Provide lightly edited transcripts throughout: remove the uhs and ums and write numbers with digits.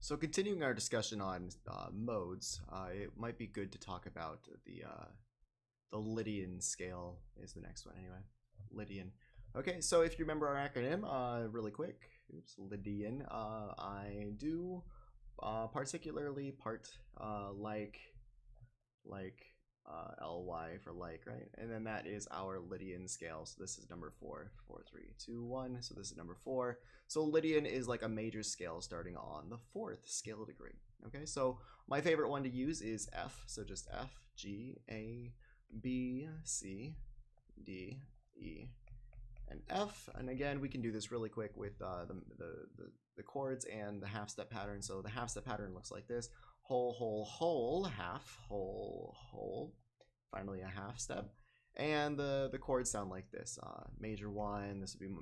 So continuing our discussion on modes, it might be good to talk about the Lydian scale is the next one anyway. Lydian. Okay, so if you remember our acronym, really quick, Lydian, I do particularly part like ly for like, right? And then that is our Lydian scale. So this is number 4, 4, 3, 2, 1. So this is number 4. So Lydian is like a major scale starting on the 4th scale degree. Okay, so my favorite one to use is F. So just F, G, A, B, C, D, E, and F. And again, we can do this really quick with the chords and the half step pattern. So the half step pattern looks like this: whole, whole, whole, half, whole, whole, finally a half step. And the chords sound like this: major 1, this would be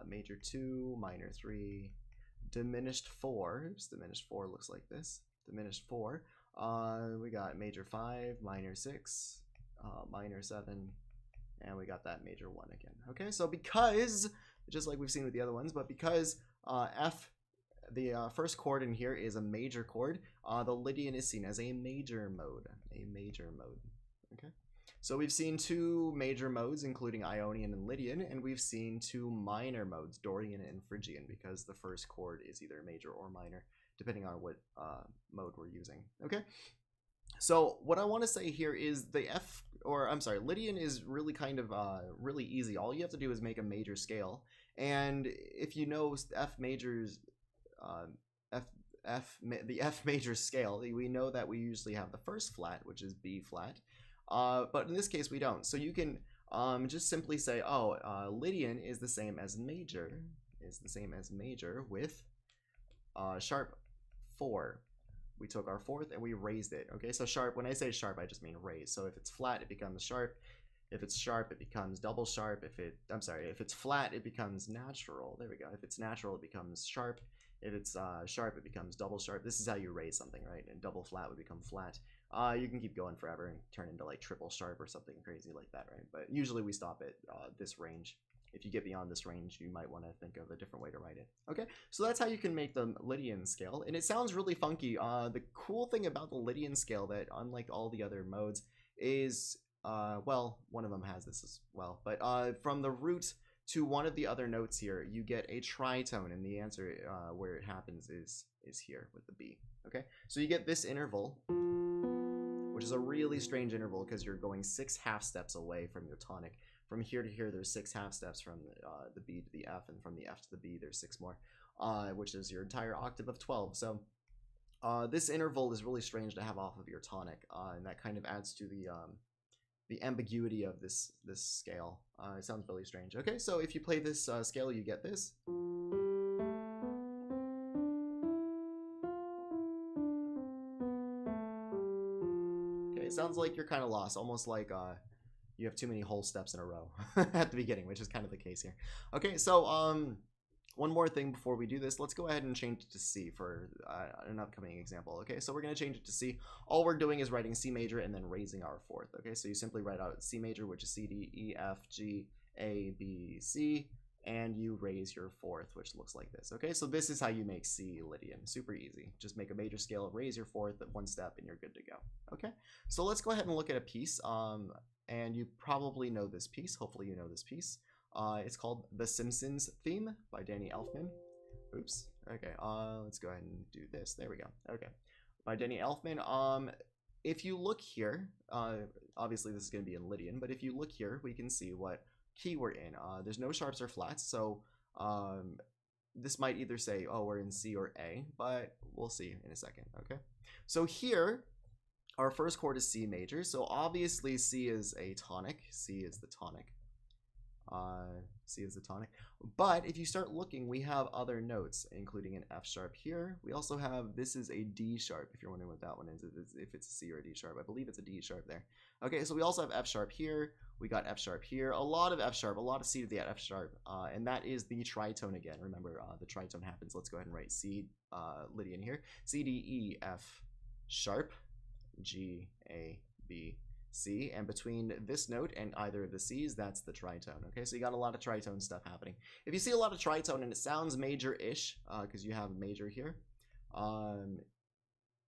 major 2, minor 3, diminished 4. Oops, diminished 4 looks like this. Diminished 4. We got major 5, minor 6, minor 7, and we got that major 1 again. Okay, so because, just like we've seen with the other ones, but because F, the first chord in here, is a major chord, the Lydian is seen as a major mode. A major mode. Okay. So we've seen 2 major modes, including Ionian and Lydian, and we've seen 2 minor modes, Dorian and Phrygian, because the first chord is either major or minor, depending on what mode we're using. Okay. So what I want to say here is the Lydian is really kind of really easy. All you have to do is make a major scale, and if you know F majors, the F major scale, we know that we usually have the first flat, which is B flat, but in this case we don't. So you can just simply say, oh, Lydian is the same as major, with sharp 4. We took our 4th and we raised it. Okay, so sharp, when I say sharp, I just mean raised. So if it's flat, it becomes sharp. If it's sharp, it becomes double sharp. If it's flat, it becomes natural. There we go. If it's natural, it becomes sharp. If it's sharp, it becomes double sharp. This is how you raise something, right? And double flat would become flat. You can keep going forever and turn into like triple sharp or something crazy like that, right? But usually we stop at this range. If you get beyond this range, you might want to think of a different way to write it. Okay, so that's how you can make the Lydian scale, and it sounds really funky. The cool thing about the Lydian scale, that unlike all the other modes, is well, one of them has this as well, but from the root to one of the other notes here, you get a tritone, and the answer where it happens is here with the B. Okay, so you get this interval, which is a really strange interval because you're going 6 half steps away from your tonic. From here to here, there's 6 half steps. From the B to the F, and from the F to the B, there's 6 more, which is your entire octave of 12. So this interval is really strange to have off of your tonic, and that kind of adds to the ambiguity of this scale. It sounds really strange. Okay, so if you play this scale, you get this. Okay, it sounds like you're kind of lost, almost like you have too many whole steps in a row at the beginning, which is kind of the case here. Okay, so one more thing before we do this, let's go ahead and change it to C for an upcoming example. Okay, so we're going to change it to C. All we're doing is writing C major and then raising our 4th. Okay, so you simply write out C major, which is C, D, E, F, G, A, B, C, and you raise your 4th, which looks like this. Okay, so this is how you make C Lydian. Super easy. Just make a major scale, raise your 4th at 1 step, and you're good to go. Okay, so let's go ahead and look at a piece. And you probably know this piece. Hopefully you know this piece. It's called The Simpsons Theme by Danny Elfman. Oops. Okay, let's go ahead and do this. There we go. Okay, by Danny Elfman. If you look here, obviously this is going to be in Lydian, but if you look here, we can see what key we're in. There's no sharps or flats, so this might either say, oh, we're in C or A, but we'll see in a second. Okay, so here, our first chord is C major, so obviously C is a tonic. C is the tonic. C is the tonic. But if you start looking, we have other notes, including an F sharp here. We also have, this is a D sharp, if you're wondering what that one is, if it's a C or a D sharp. I believe it's a D sharp there. Okay, so we also have F sharp here. We got F sharp here. A lot of F sharp, a lot of C to the F sharp, and that is the tritone again. Remember, the tritone happens. Let's go ahead and write C Lydian here. C, D, E, F sharp, G, A, B, C, and between this note and either of the C's, that's the tritone. Okay, so you got a lot of tritone stuff happening. If you see a lot of tritone and it sounds major-ish, because you have major here,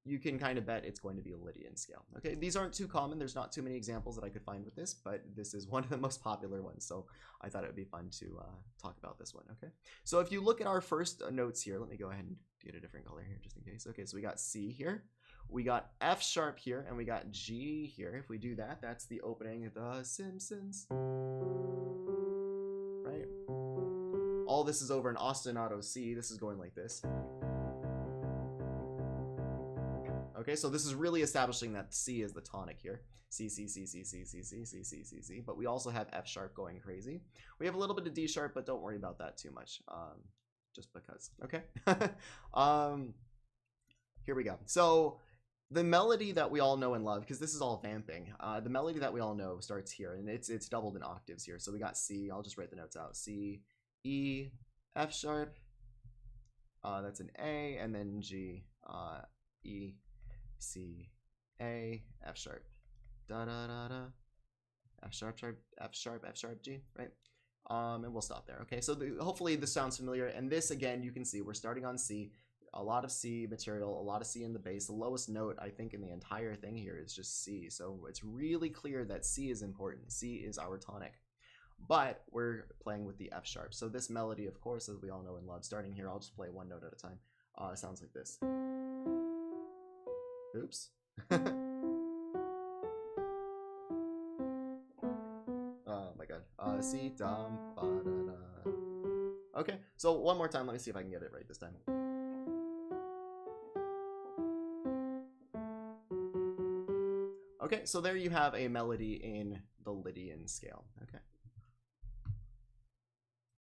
you can kind of bet it's going to be a Lydian scale. Okay, these aren't too common. There's not too many examples that I could find with this, but this is one of the most popular ones, so I thought it would be fun to talk about this one. Okay, so if you look at our first notes here, let me go ahead and get a different color here just in case. Okay, so we got C here, we got F sharp here, and we got G here. If we do that, that's the opening of the Simpsons, right? All this is over an ostinato C. This is going like this. Okay, so this is really establishing that C is the tonic here. C, C, C, C, C, C, C, C, C, C, C. But we also have F sharp going crazy. We have a little bit of D sharp, but don't worry about that too much. Just because. Okay. Here we go. So the melody that we all know and love, because this is all vamping, the melody that we all know starts here, and it's doubled in octaves here. So we got C. I'll just write the notes out. C, E, F sharp. That's an A, and then G, E, C, A, F sharp, da da da da, F sharp, sharp, F sharp, F sharp, G, right? And we'll stop there. Okay, so hopefully this sounds familiar. And this, again, you can see we're starting on C, a lot of C material, a lot of C in the bass. The lowest note, I think, in the entire thing here is just C. So it's really clear that C is important. C is our tonic. But we're playing with the F sharp. So this melody, of course, as we all know and love, starting here, I'll just play one note at a time. Sounds like this. Oops. Oh my god. C, dum, ba, da, da. Okay, so one more time. Let me see if I can get it right this time. Okay, so there you have a melody in the Lydian scale.